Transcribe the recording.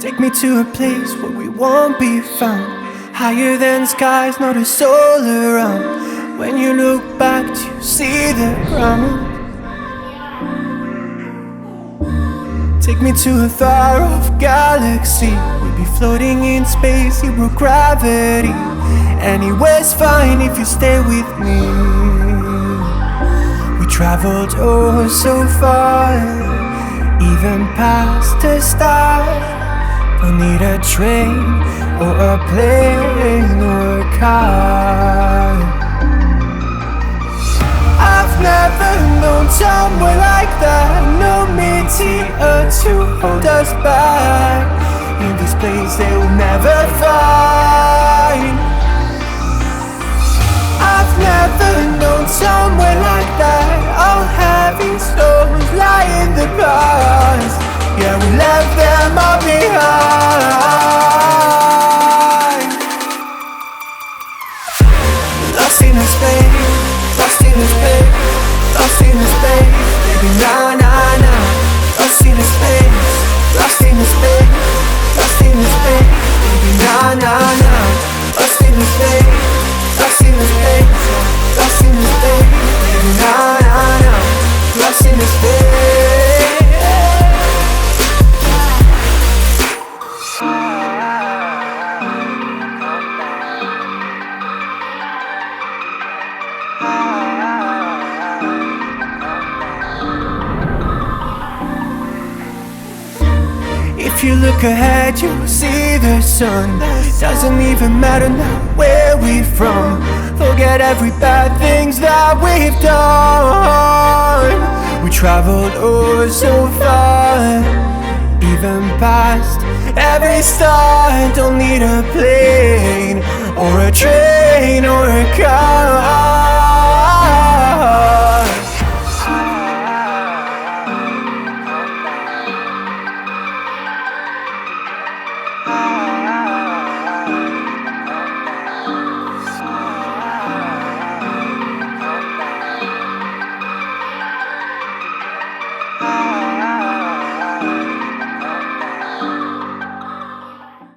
Take me to a place where we won't be found, higher than skies, not a soul around. When you look back, do you see the ground? Take me to a far-off galaxy. We'd be floating in space, zero gravity. Anywhere's fine if you stay with me. We traveled oh so far, even past the stars. Don't need a train or a plane or a car. I've never known somewhere like that. No meteor to hold us back. In this place they will never find. I've never known somewhere like that. All heavy stones lie in the past. Yeah, we left them all behind. Lost in a space, lost in a space, lost in a space, baby, nah, nah, nah. Lost in a space, lost in a space, lost in a space, baby, nah, nah, nah. Lost in a space, lost in a space, lost in a space, baby, nah, nah, nah. Lost in a space. If you look ahead, you'll see the sun. Doesn't even matter now where we're from. Forget every bad things that we've done. We traveled oh so far, even past every star. Don't need a plane or a train or a car.